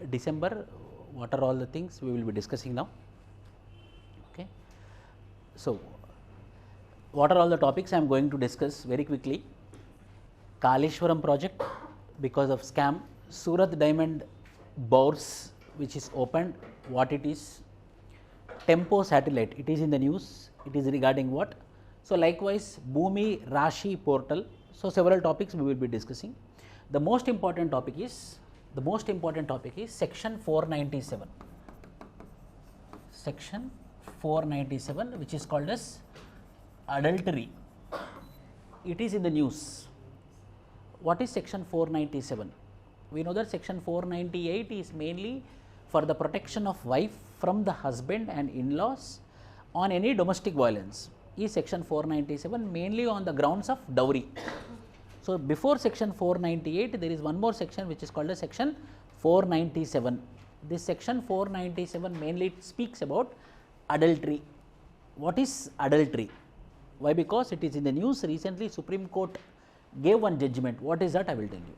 December, what are all the things we will be discussing now. Okay. So, what are all the topics I am going to discuss very quickly? Kaleshwaram project because of scam, Surat diamond Bourse which is opened, what it is, Tempo satellite, it is in the news, it is regarding what. So, likewise Bhoomi Rashi portal. So, several topics we will be discussing. The most important topic is section 497, section 497 which is called as adultery. It is in the news. What is section 497? We know that section 498 is mainly for the protection of wife from the husband and in-laws on any domestic violence. Is section 497 mainly on the grounds of dowry. So, before section 498 there is one more section which is called as section 497. This section 497 mainly speaks about adultery. What is adultery? Why? Because it is in the news. Recently Supreme Court gave one judgment. What is that? I will tell you.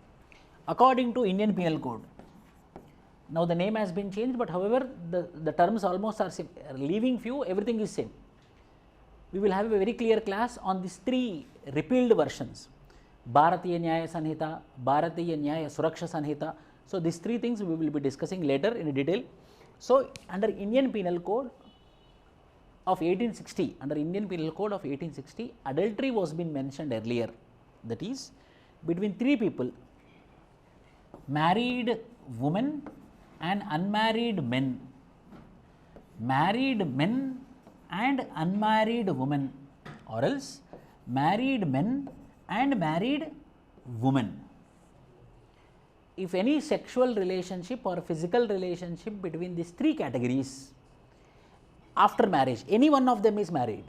According to Indian Penal Code, now the name has been changed, but however the terms almost are same, leaving few, everything is same. We will have a very clear class on these three repealed versions, Bharatiya Nyaya Sanhita, Bharatiya Nyaya Suraksha Sanhita. So, these three things we will be discussing later in detail. So, under Indian Penal Code of 1860, adultery was been mentioned earlier, that is between three people, married woman and unmarried men, married men and unmarried women, or else married men and married women. If any sexual relationship or physical relationship between these three categories after marriage, any one of them is married.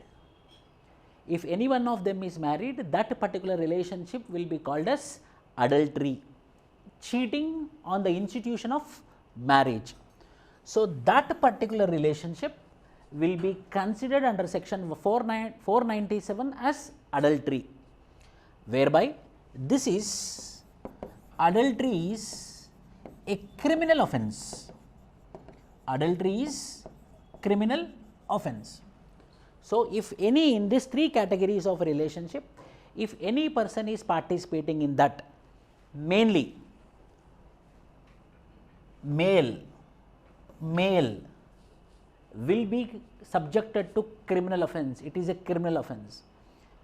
If any one of them is married, that particular relationship will be called as adultery, cheating on the institution of marriage. So, that particular relationship will be considered under section 497 as adultery, whereby this is adultery is a criminal offence. Adultery is criminal offence. So, if any in these three categories of relationship, if any person is participating in that, mainly male will be subjected to criminal offence. It is a criminal offence.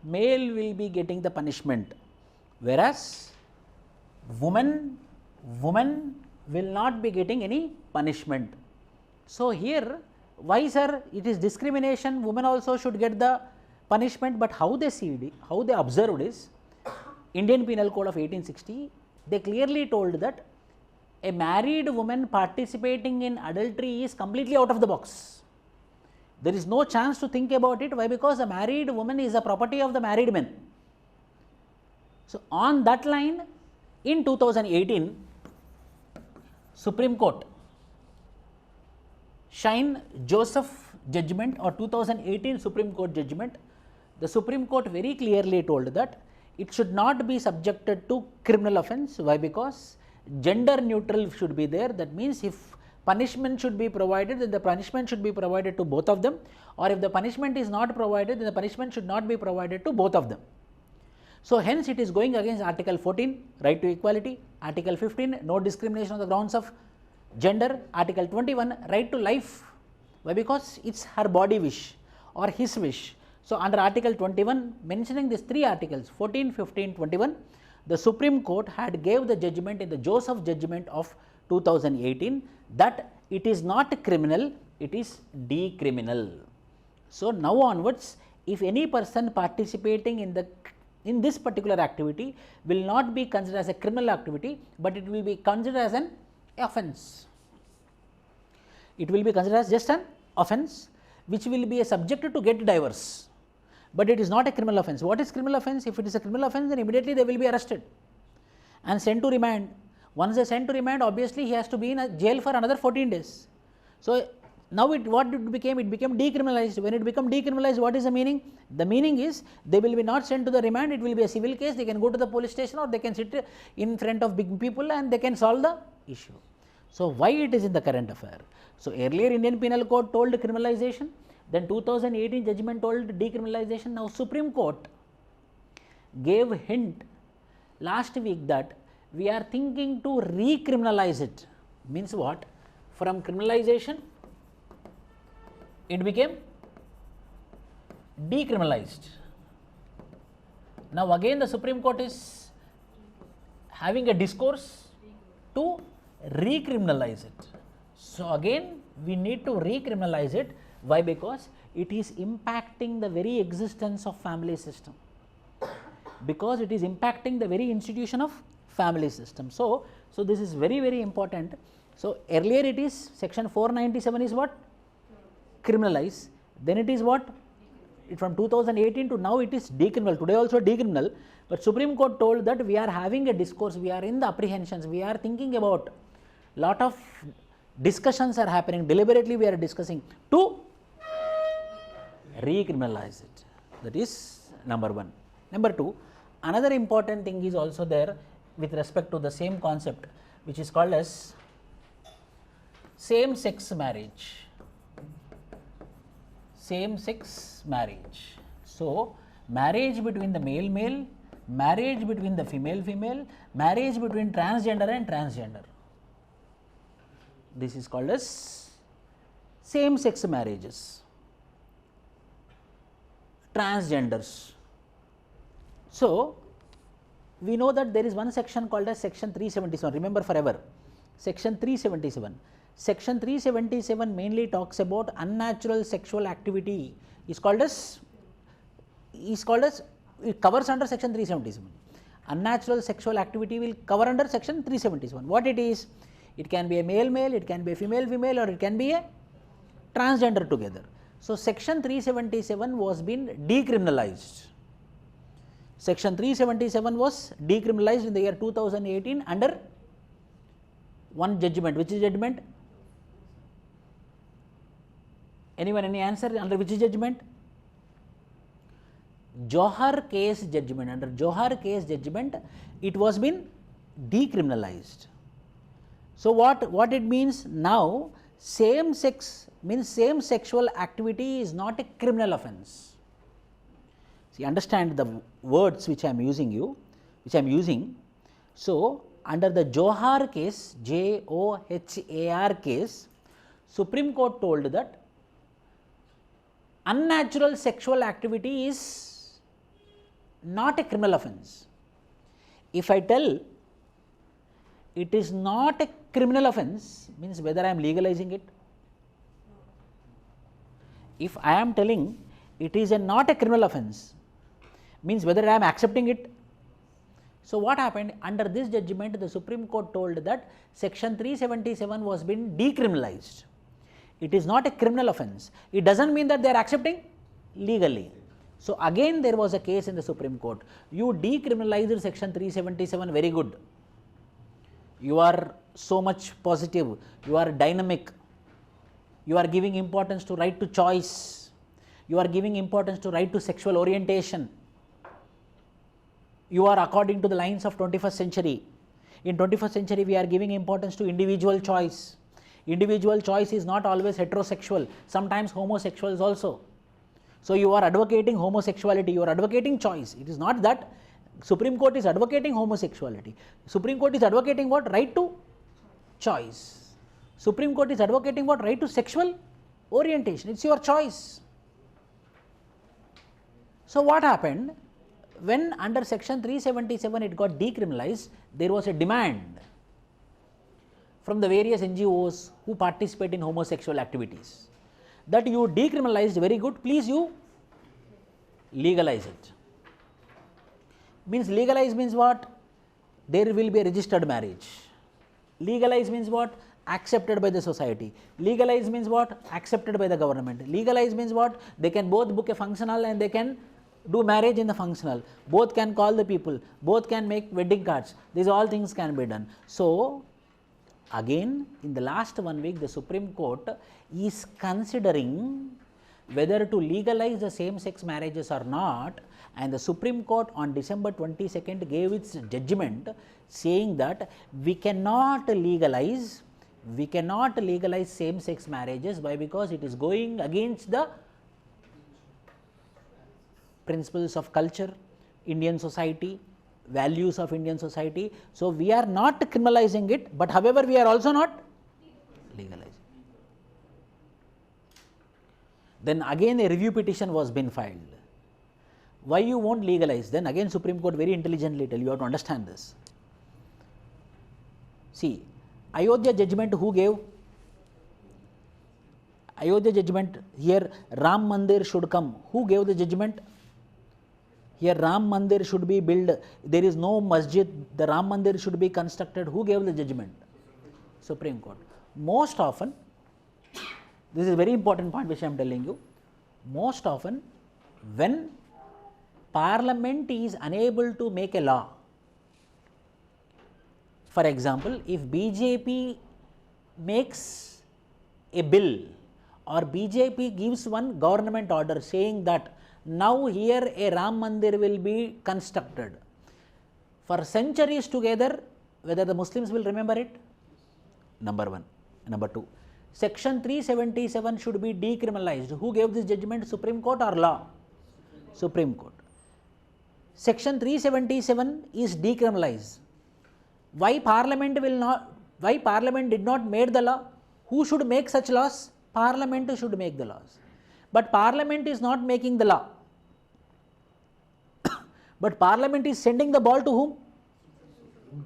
Male will be getting the punishment, whereas woman will not be getting any punishment. So, here why sir, it is discrimination, women also should get the punishment, but how they see it, how they observed is Indian Penal Code of 1860, they clearly told that a married woman participating in adultery is completely out of the box. There is no chance to think about it. Why? Because a married woman is a property of the married men. So, on that line, in 2018, Supreme Court Shine Joseph judgment or 2018 Supreme Court judgment, the Supreme Court very clearly told that it should not be subjected to criminal offence. Why? Because gender neutral should be there. That means, if punishment should be provided, then the punishment should be provided to both of them, or if the punishment is not provided, then the punishment should not be provided to both of them. So, hence it is going against Article 14, right to equality, Article 15, no discrimination on the grounds of gender, Article 21, right to life. Why? Because it is her body wish or his wish. So, under Article 21, mentioning these three articles 14, 15, 21, the Supreme Court had gave the judgment in the Joseph judgment of 2018 that it is not criminal, it is decriminal. So, now onwards, if any person participating in this particular activity will not be considered as a criminal activity, but it will be considered as an offence. It will be considered as just an offence which will be subjected to get divorce, but it is not a criminal offence. What is criminal offence? If it is a criminal offence, then immediately they will be arrested and sent to remand. Once they sent to remand, obviously he has to be in a jail for another 14 days. So, now what it became? It became decriminalized. When it become decriminalized, what is the meaning? The meaning is they will be not sent to the remand, it will be a civil case, they can go to the police station or they can sit in front of big people and they can solve the issue. So, why it is in the current affair? So, earlier Indian Penal Code told criminalization, then 2018 judgment told decriminalization. Now, Supreme Court gave hint last week that we are thinking to recriminalize it. Means what? From criminalization it became decriminalized. Now, again the Supreme Court is having a discourse to recriminalize it. So, again we need to recriminalize it. Why? Because it is impacting the very existence of family system, because it is impacting the very institution of family system. So, this is very, very important. So, earlier it is section 497 is what? Criminalize. Then it is what? From 2018 to now it is decriminal. Today also decriminal. But Supreme Court told that we are having a discourse, we are in the apprehensions, we are thinking about, lot of discussions are happening, deliberately we are discussing to recriminalize it. That is number one. Number two, another important thing is also there with respect to the same concept, which is called as same sex marriage. Same sex marriage. So, marriage between the male male, marriage between the female female, marriage between transgender and transgender. This is called as same sex marriages. Transgenders. So, we know that there is one section called as section 377, remember forever, section 377. Section 377 mainly talks about unnatural sexual activity, is called as, it covers under section 377. Unnatural sexual activity will cover under section 377. What it is? It can be a male male, it can be a female female, or it can be a transgender together. So, section 377 was been decriminalized. Section 377 was decriminalized in the year 2018 under one judgment. Which is judgment? Anyone, any answer? Under which judgment? Johar case judgment. Under Johar case judgment, it was been decriminalized. So, what it means now? Same sex means same sexual activity is not a criminal offence. See, understand the words which I am using. So, under the Johar case, Johar case, Supreme Court told that unnatural sexual activity is not a criminal offence. If I tell it is not a criminal offence, means whether I am legalizing it. If I am telling it is not a criminal offence, means whether I am accepting it. So, what happened? Under this judgment, the Supreme Court told that section 377 was been decriminalized. It is not a criminal offence. It does not mean that they are accepting legally. So, again there was a case in the Supreme Court. You decriminalized section 377, very good. You are so much positive, you are dynamic, you are giving importance to right to choice, you are giving importance to right to sexual orientation. You are according to the lines of 21st century. In 21st century, we are giving importance to individual choice. Individual choice is not always heterosexual, sometimes homosexuals also. So, you are advocating homosexuality, you are advocating choice. It is not that Supreme Court is advocating homosexuality. Supreme Court is advocating what? Right to choice. Supreme Court is advocating what? Right to sexual orientation. It is your choice. So, what happened? When under section 377 it got decriminalized, there was a demand from the various NGOs who participate in homosexual activities that you decriminalized, very good, please you legalize it. Means legalize means what? There will be a registered marriage. Legalize means what? Accepted by the society. Legalize means what? Accepted by the government. Legalize means what? They can both book a functional and they can do marriage in the functional. Both can call the people. Both can make wedding cards. These all things can be done. So, again in the last 1 week the Supreme Court is considering whether to legalize the same sex marriages or not, and the Supreme Court on December 22nd gave its judgment saying that we cannot legalize we cannot legalize same sex marriages. Why? Because it is going against the principles of culture, Indian society, values of Indian society. So, we are not criminalizing it, but however we are also not legalizing. Then again a review petition was been filed. Why you won't legalize? Then again Supreme Court very intelligently tell you have to understand this. See, Ayodhya judgment who gave? Ayodhya judgment, here Ram Mandir should come. Who gave the judgment? Here Ram Mandir should be built. There is no masjid. The Ram Mandir should be constructed. Who gave the judgment? Supreme Court. Most often, this is a very important point which I am telling you. Most often, when Parliament is unable to make a law, for example, if BJP makes a bill or BJP gives one government order saying that now here a Ram Mandir will be constructed, for centuries together, whether the Muslims will remember it? Number one. Number two, Section 377 should be decriminalized. Who gave this judgment? Supreme Court or law? Supreme Court. Section 377 is decriminalized. Why Parliament will not? Why Parliament did not make the law? Who should make such laws? Parliament should make the laws. But Parliament is not making the law. But Parliament is sending the ball to whom?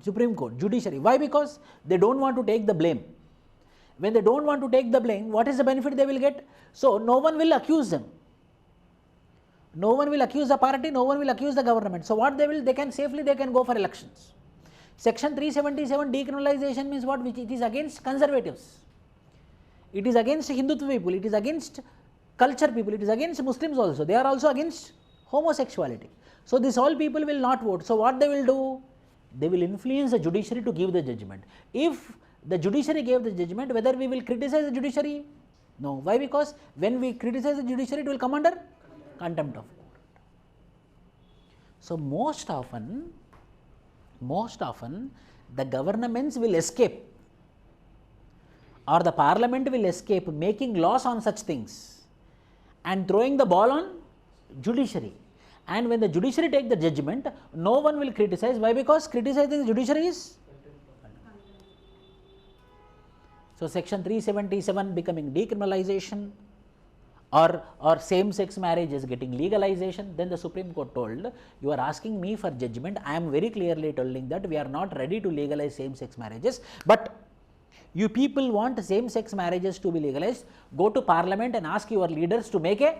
Supreme Court, judiciary. Why? Because they don't want to take the blame. When they don't want to take the blame, what is the benefit they will get? So, no one will accuse them. No one will accuse the party, no one will accuse the government. So, what they will, they can safely, they can go for elections. Section 377 decriminalization means what? Which it is against conservatives. It is against Hindutva people, it is against culture people, it is against Muslims also. They are also against homosexuality. So, this all people will not vote. So, what they will do? They will influence the judiciary to give the judgment. If the judiciary gave the judgment, whether we will criticize the judiciary? No. Why? Because when we criticize the judiciary, it will come under contempt of court. So, most often the governments will escape or the Parliament will escape making laws on such things and throwing the ball on judiciary. And when the judiciary take the judgment, no one will criticize. Why? Because criticizing the judiciary is. So, Section 377 becoming decriminalization or same-sex marriage is getting legalization. Then the Supreme Court told, you are asking me for judgment. I am very clearly telling that we are not ready to legalize same-sex marriages. But you people want same-sex marriages to be legalized. Go to Parliament and ask your leaders to make a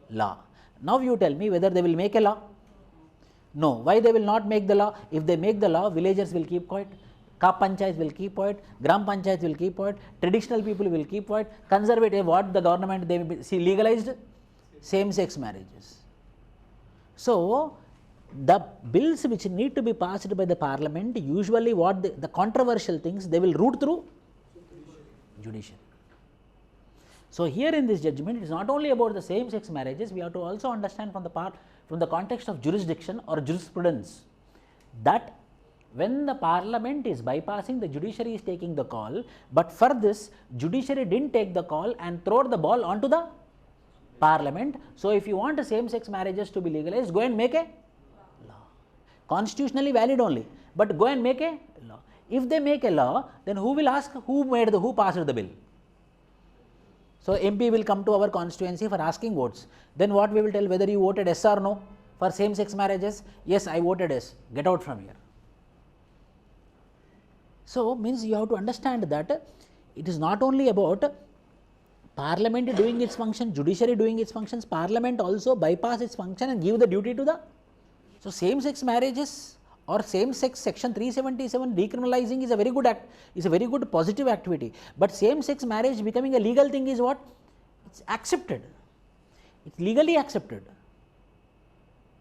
law. Now you tell me whether they will make a law. No. Why they will not make the law? If they make the law, villagers will keep quiet. Kap Panchayat will keep quiet, Gram Panchayat will keep quiet, traditional people will keep quiet, conservative, what the government, they see legalized same-sex marriages. So, the bills which need to be passed by the Parliament, usually what the controversial things, they will route through judiciary. So, here in this judgment, it is not only about the same-sex marriages, we have to also understand from the context of jurisdiction or jurisprudence, that when the Parliament is bypassing, the judiciary is taking the call, but for this, judiciary didn't take the call and throw the ball onto the Parliament. So, if you want same-sex marriages to be legalized, go and make a law. Constitutionally valid only, but go and make a law. If they make a law, then who will ask who passed the bill? So, MP will come to our constituency for asking votes. Then what we will tell, whether you voted yes or no for same-sex marriages? Yes, I voted yes. Get out from here. So, means you have to understand that it is not only about Parliament doing its function, judiciary doing its functions, Parliament also bypass its function and give the duty to the. So, same-sex marriages or same-sex Section 377 decriminalizing is a very good act, is a very good positive activity. But same-sex marriage becoming a legal thing is what? It's accepted. It's legally accepted.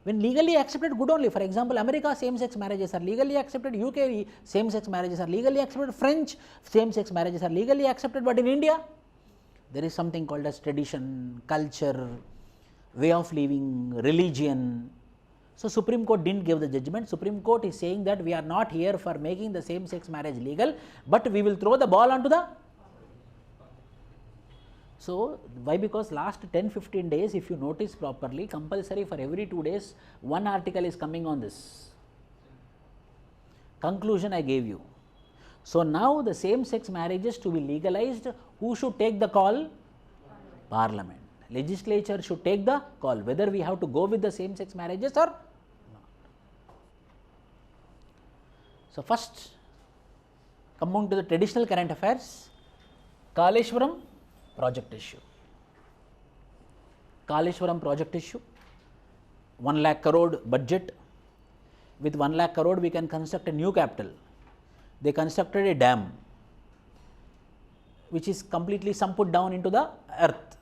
When legally accepted, good only. For example, America same-sex marriages are legally accepted, UK same-sex marriages are legally accepted, French same-sex marriages are legally accepted, but in India, there is something called as tradition, culture, way of living, religion. So, Supreme Court did not give the judgment. Supreme Court is saying that we are not here for making the same sex marriage legal, but we will throw the ball onto the. So, why? Because last 10-15 days, if you notice properly, compulsory for every 2 days, one article is coming on this. Conclusion I gave you. So, now the same sex marriages to be legalized, who should take the call? Parliament. Legislature should take the call whether we have to go with the same sex marriages or not. So, first come on to the traditional current affairs. Kaleshwaram project issue. Kaleshwaram project issue, 1 lakh crore budget. With 1 lakh crore we can construct a new capital. They constructed a dam which is completely sunk put down into the earth.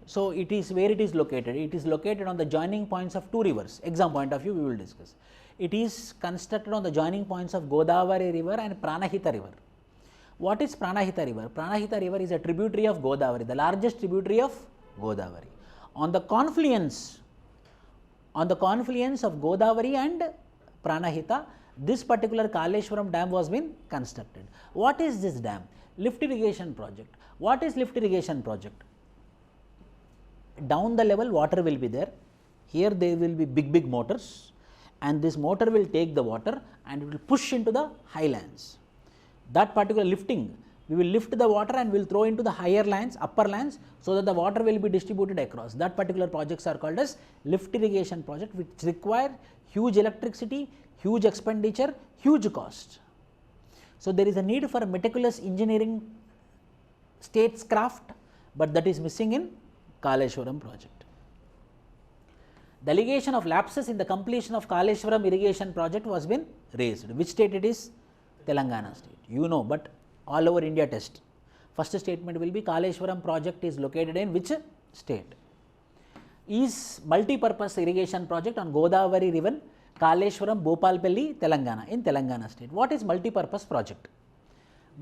So, it is where it is located. It is located on the joining points of 2 rivers. Exam point of view we will discuss. It is constructed on the joining points of Godavari river and Pranahita river. What is Pranahita river? Pranahita river is a tributary of Godavari, the largest tributary of Godavari. On the confluence of Godavari and Pranahita, this particular Kaleshwaram dam was been constructed. What is this dam? Lift irrigation project. What is lift irrigation project? Down the level water will be there. Here there will be big motors, and this motor will take the water and it will push into the highlands. That particular lifting, we will lift the water and will throw into the higher lands, upper lands, so that the water will be distributed across. That particular projects are called as lift irrigation project, which require huge electricity, huge expenditure, huge cost. So, there is a need for meticulous engineering statescraft, but that is missing in Kaleshwaram project. The allegation of lapses in the completion of Kaleshwaram irrigation project was been raised. Which state it is? Telangana state. You know, but all over India test. First statement will be Kaleshwaram project is located in which state? Is multi-purpose irrigation project on Godavari river, Kaleshwaram, Bhopalpalli, Telangana, in Telangana state. What is multi-purpose project?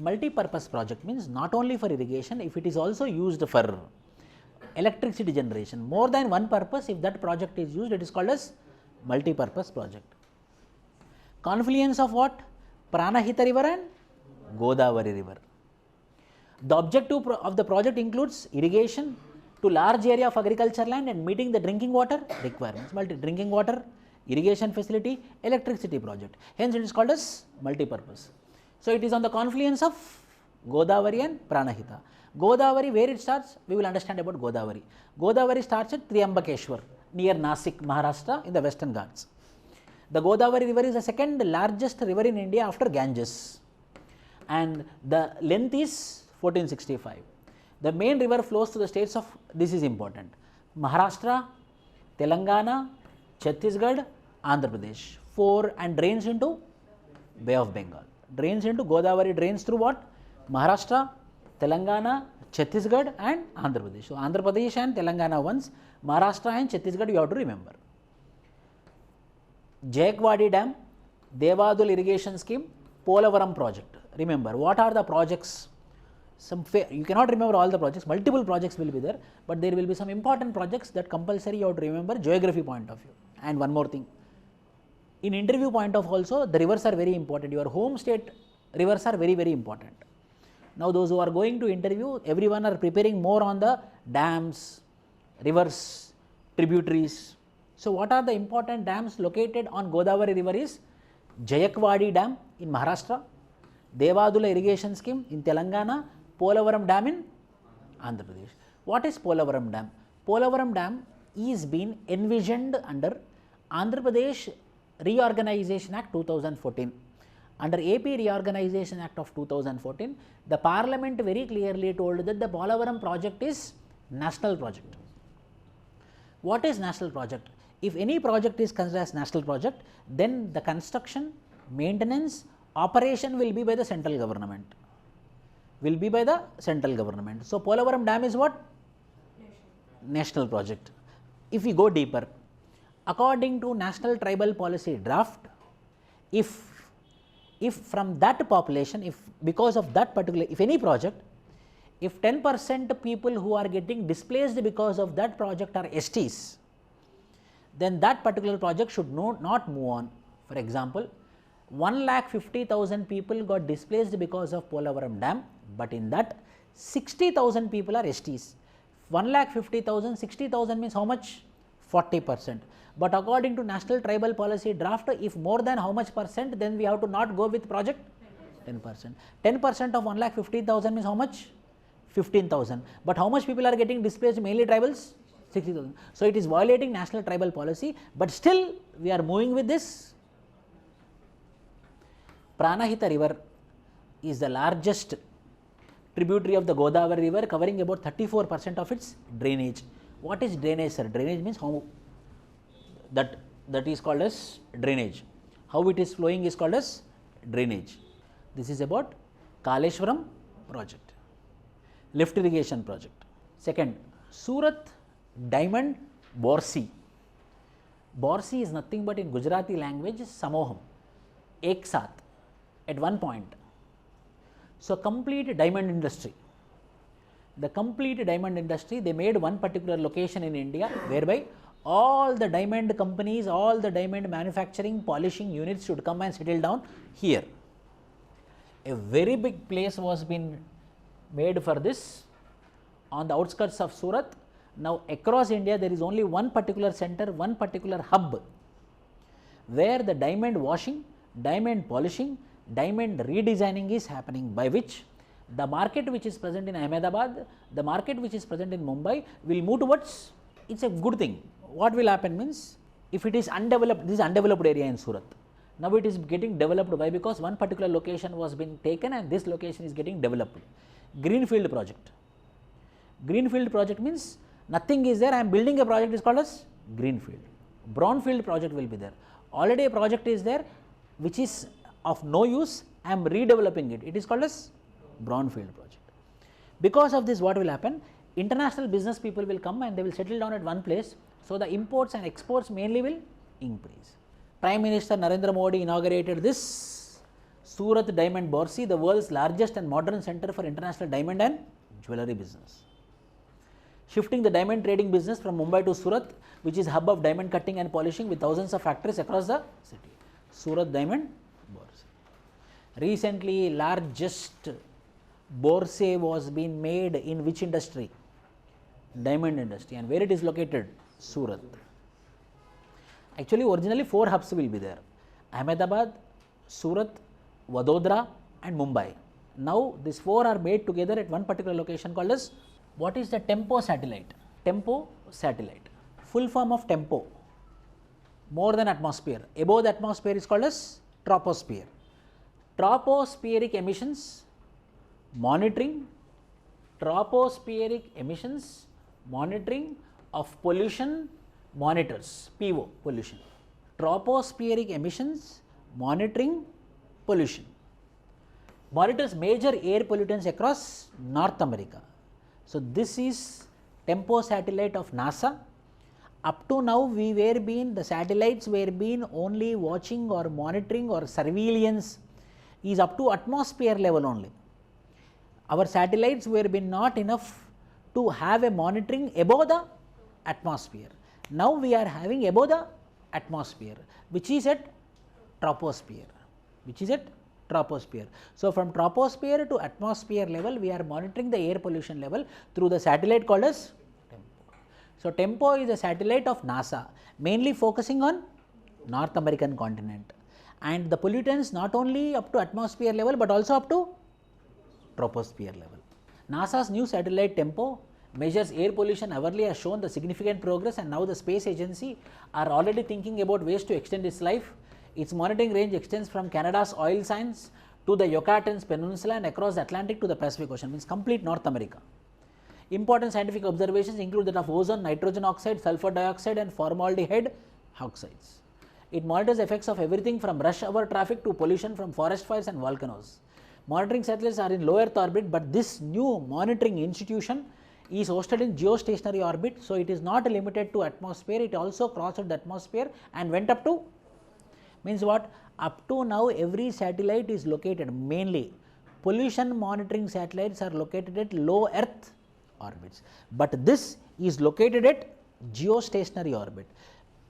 Multi-purpose project means not only for irrigation, if it is also used for electricity generation, more than one purpose, if that project is used, it is called as multi-purpose project. Confluence of what? Pranahita river and Godavari river. The objective of the project includes irrigation to large area of agriculture land and meeting the drinking water requirements. Drinking water, irrigation facility, electricity project. Hence, it is called as multi-purpose. So, it is on the confluence of Godavari and Pranahita. Godavari, where it starts, we will understand about Godavari. Godavari starts at Triambakeshwar near Nasik, Maharashtra in the Western Ghats. The Godavari river is the second largest river in India after Ganges, and the length is 1465. The main river flows to the states of, this is important, Maharashtra, Telangana, Chhattisgarh, Andhra Pradesh, 4, and drains into Bay of Bengal. Drains into Godavari, drains through what? Maharashtra, Telangana, Chhattisgarh and Andhra Pradesh. So, Andhra Pradesh and Telangana once, Maharashtra and Chhattisgarh you have to remember. Jayakwadi Dam, Devadul Irrigation Scheme, Polavaram project. Remember, what are the projects? You cannot remember all the projects, multiple projects will be there, but there will be some important projects that compulsory you have to remember geography point of view. And one more thing, in interview point of also, the rivers are very important. Your home state rivers are very important. Now, those who are going to interview, everyone are preparing more on the dams, rivers, tributaries. So, what are the important dams located on Godavari river is Jayakwadi Dam in Maharashtra, Devadula Irrigation Scheme in Telangana, Polavaram Dam in Andhra Pradesh. What is Polavaram Dam? Polavaram Dam is being envisioned under Andhra Pradesh Reorganization Act 2014. Under AP Reorganization Act of 2014, the Parliament very clearly told that the Polavaram project is national project. What is national project? If any project is considered as national project, then the construction, maintenance, operation will be by the central government. So, Polavaram Dam is what? National project. If we go deeper, according to National Tribal Policy Draft, if from that population, if because of that particular, if any project, if 10% people who are getting displaced because of that project are STs, then that particular project should not move on. For example, 1,50,000 people got displaced because of Polavaram Dam, but in that 60,000 people are STs. 1,50,000, 60,000 means how much? 40%. But according to National Tribal Policy Draft, if more than how much percent, then we have to not go with project? 10%. 10% of 1,50,000 means how much? 15,000. But how much people are getting displaced? Mainly tribals? 60,000. So it is violating national tribal policy, but still we are moving with this. Pranahita river is the largest tributary of the Godavari river, covering about 34% of its drainage. What is drainage, sir? Drainage means how that is called as drainage. How it is flowing is called as drainage. This is about Kaleshwaram project, lift irrigation project. Second, Surat diamond Bourse. Bourse is nothing but in Gujarati language Samoham, ek saath, at one point. So complete diamond industry. The complete diamond industry, they made one particular location in India whereby all the diamond companies, all the diamond manufacturing, polishing units should come and settle down here. A very big place was been made for this on the outskirts of Surat. Now across India there is only one particular center, one particular hub where the diamond washing, diamond polishing, diamond redesigning is happening, by which the market which is present in Ahmedabad, the market which is present in Mumbai will move towards, it's a good thing. What will happen means, if it is undeveloped, this is undeveloped area in Surat. Now it is getting developed. Why? Because one particular location was being taken and this location is getting developed. Greenfield project. Greenfield project means nothing is there, I am building a project, is called as greenfield. Brownfield project will be there. Already a project is there which is of no use, I am redeveloping it. It is called as brownfield project. Because of this, what will happen? International business people will come and they will settle down at one place. So the imports and exports mainly will increase. Prime Minister Narendra Modi inaugurated this Surat Diamond Bourse, the world's largest and modern center for international diamond and jewellery business. Shifting the diamond trading business from Mumbai to Surat, which is hub of diamond cutting and polishing with thousands of factories across the city. Surat Diamond Bourse. Recently, largest Bourse was being made in which industry? Diamond industry. And where it is located? Surat. Actually, originally 4 hubs will be there: Ahmedabad, Surat, Vadodara and Mumbai. Now these 4 are made together at one particular location called as, what is the Tempo satellite? Tempo satellite. Full form of Tempo. More than atmosphere. Above the atmosphere is called as troposphere. Tropospheric emissions monitoring, tropospheric emissions monitoring of pollution monitors, PO, pollution. Tropospheric emissions monitoring pollution. Monitors major air pollutants across North America. So this is Tempo satellite of NASA. Up to now the satellites were been only watching or monitoring or surveillance is up to atmosphere level only. Our satellites were been not enough to have a monitoring above the atmosphere. Now we are having above the atmosphere, which is at troposphere, So from troposphere to atmosphere level, we are monitoring the air pollution level through the satellite called as Tempo. So Tempo is a satellite of NASA, mainly focusing on North American continent, and the pollutants not only up to atmosphere level but also up to troposphere level. NASA's new satellite Tempo measures air pollution hourly, has shown the significant progress, and now the space agency are already thinking about ways to extend its life. Its monitoring range extends from Canada's oil sands to the Yucatan Peninsula and across the Atlantic to the Pacific Ocean, means complete North America. Important scientific observations include that of ozone, nitrogen oxide, sulfur dioxide and formaldehyde oxides. It monitors effects of everything from rush hour traffic to pollution from forest fires and volcanoes. Monitoring satellites are in low Earth orbit, but this new monitoring institution is hosted in geostationary orbit, so it is not limited to atmosphere, it also crossed the atmosphere and went up to, means what? Up to now every satellite is located, mainly pollution monitoring satellites are located at low Earth orbits, but this is located at geostationary orbit.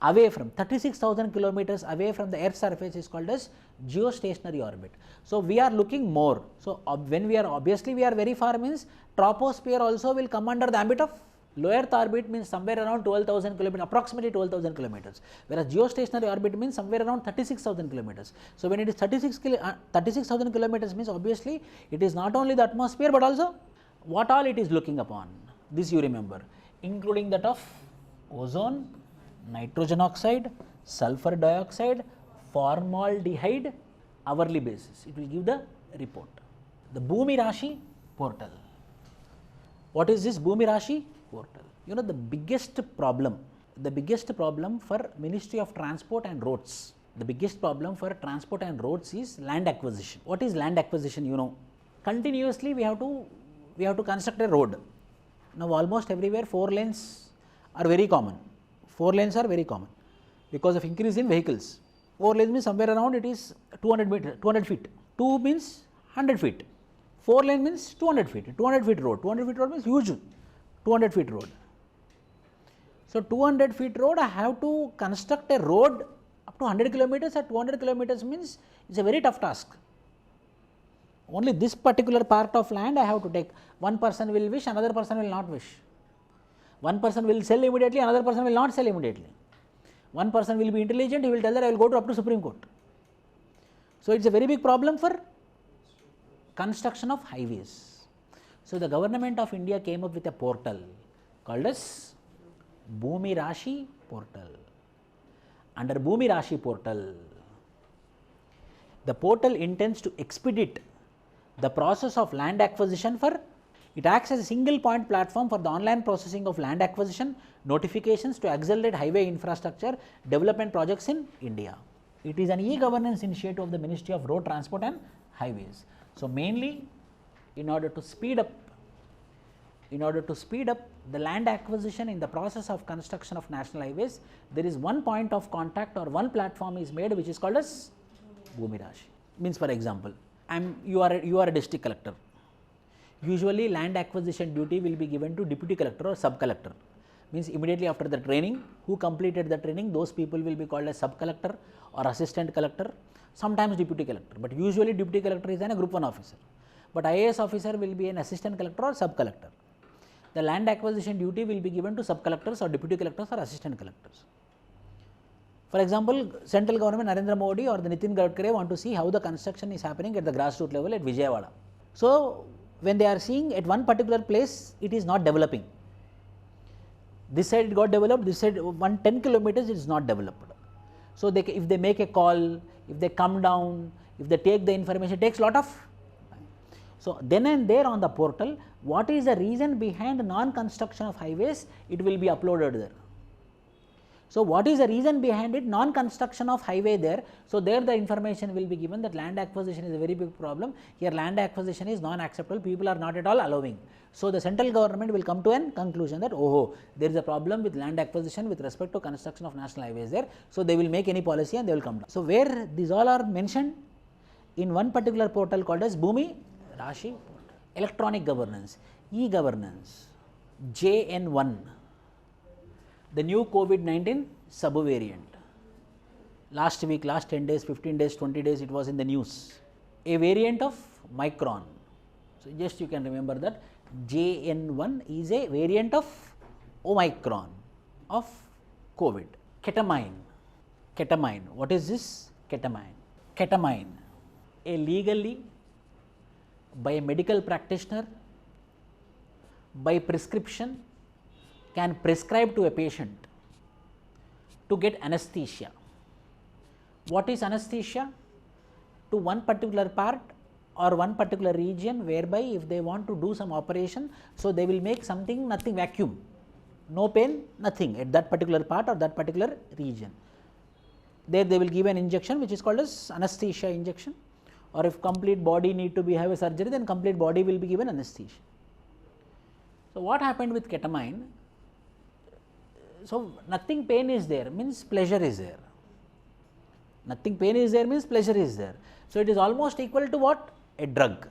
away from 36,000 kilometers away from the Earth's surface is called as geostationary orbit. So, we are looking more. So, when we are obviously we are very far means troposphere also will come under the ambit of low Earth orbit, means somewhere around 12,000 kilometers, approximately 12,000 kilometers, whereas geostationary orbit means somewhere around 36,000 kilometers. So, when it is 36,000 kilometers means obviously it is not only the atmosphere, but also what all it is looking upon. This you remember, including that of ozone, nitrogen oxide, sulfur dioxide, formaldehyde, hourly basis. It will give the report. The Bhoomi Rashi portal. What is this Bhoomi Rashi portal? You know, the biggest problem for Ministry of Transport and Roads, is land acquisition. What is land acquisition? You know, continuously we have to construct a road. Now almost everywhere 4 lanes are very common. 4 lanes are very common because of increase in vehicles. 4 lanes means somewhere around it is 200 feet. 2 means 100 feet. 4 lane means 200 feet. 200 feet road. 200 feet road means huge. 200 feet road. So 200 feet road, I have to construct a road up to 100 kilometers at 200 kilometers means it's a very tough task. Only this particular part of land I have to take. One person will wish, another person will not wish. One person will sell immediately, another person will not sell immediately. One person will be intelligent, he will tell that I will go to up to Supreme Court. So it's a very big problem for construction of highways. So the government of India came up with a portal called as Bhoomi Rashi portal. Under Bhoomi Rashi portal, the portal intends to expedite the process of land acquisition it acts as a single point platform for the online processing of land acquisition notifications to accelerate highway infrastructure development projects in India. It is an e-governance initiative of the Ministry of Road Transport and Highways. So mainly in order to speed up the land acquisition in the process of construction of national highways, there is one point of contact or one platform is made which is called as Bhoomi Rashi. Means, for example, you are a district collector. Usually land acquisition duty will be given to deputy collector or sub collector. Means immediately after the training, who completed the training, those people will be called as sub collector or assistant collector, sometimes deputy collector, but usually deputy collector is a group 1 officer, but IAS officer will be an assistant collector or sub collector. The land acquisition duty will be given to sub collectors or deputy collectors or assistant collectors. For example, central government Narendra Modi or the Nitin Gadkari want to see how the construction is happening at the grassroots level at Vijayawada. So when they are seeing at one particular place it is not developing, this side it got developed, this side 10 kilometers it is not developed. So if they make a call, if they come down, if they take the information, it takes a lot of time. So then and there on the portal, what is the reason behind non-construction of highways, it will be uploaded there. So what is the reason behind it? Non-construction of highway there. So there the information will be given that land acquisition is a very big problem. Here land acquisition is non-acceptable. People are not at all allowing. So the central government will come to an conclusion that there is a problem with land acquisition with respect to construction of national highways there. So they will make any policy and they will come down. So where these all are mentioned in one particular portal called as Bhoomi Rashi portal. Electronic governance, e-governance, JN1. The new COVID-19 subvariant. Last week, last 10 days, 15 days, 20 days, it was in the news. A variant of Micron. So just you can remember that JN1 is a variant of Omicron of COVID. Ketamine. Ketamine. What is this? Ketamine. Ketamine. A legally by a medical practitioner by prescription can prescribe to a patient to get anesthesia. What is anesthesia? To one particular part or one particular region, whereby if they want to do some operation, so they will make something, nothing, vacuum, no pain, nothing at that particular part or that particular region. There they will give an injection which is called as anesthesia injection, or if complete body need to have a surgery, then complete body will be given anesthesia. So what happened with ketamine? So nothing pain is there means pleasure is there. Nothing pain is there means pleasure is there. So it is almost equal to what? A drug.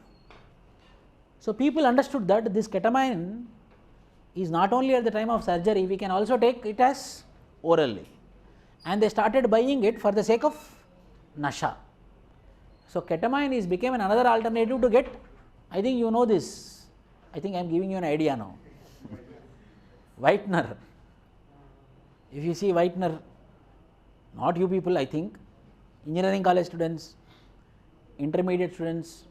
So people understood that this ketamine is not only at the time of surgery, we can also take it as orally. and they started buying it for the sake of nasha. So ketamine is became another alternative to get, I think you know this, I think I am giving you an idea now. Whitener. If you see whitener, not you people, I think, engineering college students, intermediate students,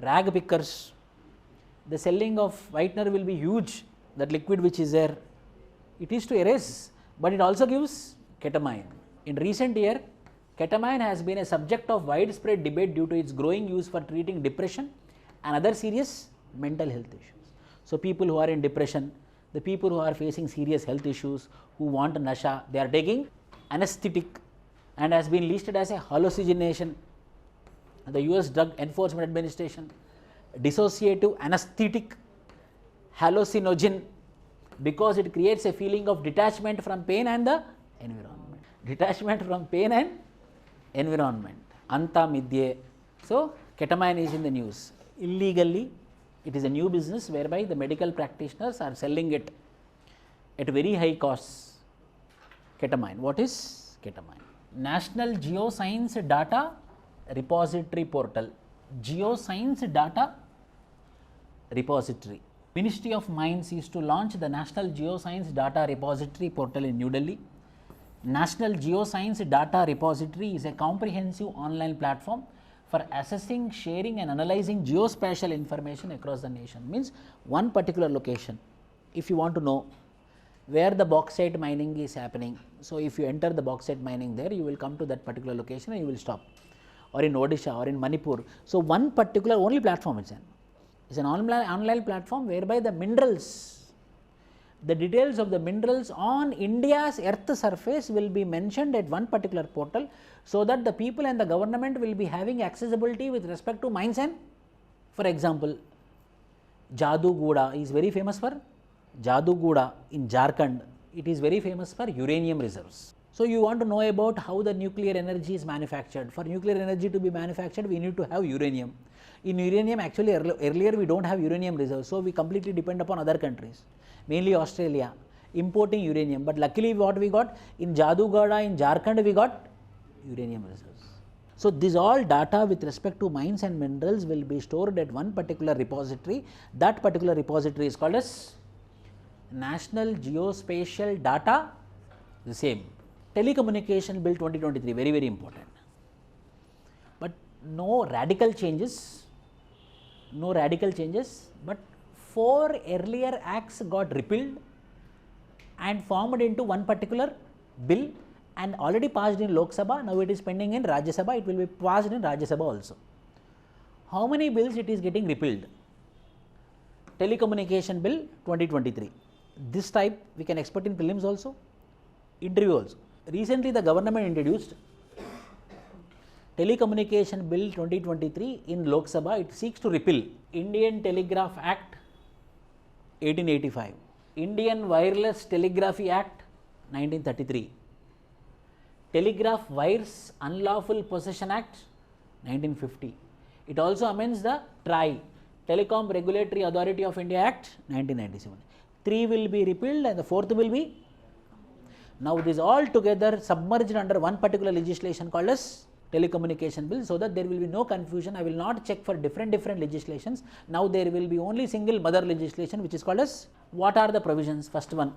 rag pickers, the selling of whitener will be huge, that liquid which is there. It is to erase, but it also gives ketamine. In recent year, ketamine has been a subject of widespread debate due to its growing use for treating depression and other serious mental health issues. So people who are in depression, the people who are facing serious health issues, who want nasha, they are taking anesthetic and has been listed as a hallucination. The US Drug Enforcement Administration, dissociative anesthetic hallucinogen, because it creates a feeling of detachment from pain and the environment. Detachment from pain and environment. Anta midye. So ketamine is in the news. Illegally, it is a new business whereby the medical practitioners are selling it at very high costs. Ketamine. What is ketamine? National Geoscience Data Repository Portal. Geoscience Data Repository. Ministry of Mines is to launch the National Geoscience Data Repository Portal in New Delhi. National Geoscience Data Repository is a comprehensive online platform for assessing, sharing and analyzing geospatial information across the nation. Means one particular location, if you want to know where the bauxite mining is happening, so if you enter the bauxite mining there, you will come to that particular location and you will stop, or in Odisha or in Manipur. So one particular only platform it's an online platform whereby the minerals, the details of the minerals on India's earth surface will be mentioned at one particular portal, so that the people and the government will be having accessibility with respect to mines. And for example, Jadugoda is very famous for Jadugoda in Jharkhand, it is very famous for uranium reserves. So you want to know about how the nuclear energy is manufactured. For nuclear energy to be manufactured, we need to have uranium. In uranium, actually earlier we don't have uranium reserves, so we completely depend upon other countries, mainly Australia, importing uranium. But luckily what we got in Jadugoda in Jharkhand, we got uranium reserves. So this all data with respect to mines and minerals will be stored at one particular repository. That particular repository is called as National Geospatial Data, the same. Telecommunication Bill 2023, very, very important. But no radical changes, but 4 earlier acts got repealed and formed into one particular bill and already passed in Lok Sabha. Now it is pending in Rajya Sabha, it will be passed in Rajya Sabha also. How many bills it is getting repealed? Telecommunication Bill 2023. This type we can expect in prelims also, interview also. Recently the government introduced Telecommunication Bill 2023 in Lok Sabha. It seeks to repeal Indian Telegraph Act 1885, Indian Wireless Telegraphy Act 1933, Telegraph Wires Unlawful Possession Act 1950. It also amends the TRAI, Telecom Regulatory Authority of India Act 1997. 3 will be repealed and the 4th will be. Now this all together submerged under one particular legislation called as Telecommunication Bill, so that there will be no confusion. I will not check for different legislations. Now there will be only single mother legislation, which is called as, what are the provisions? First one,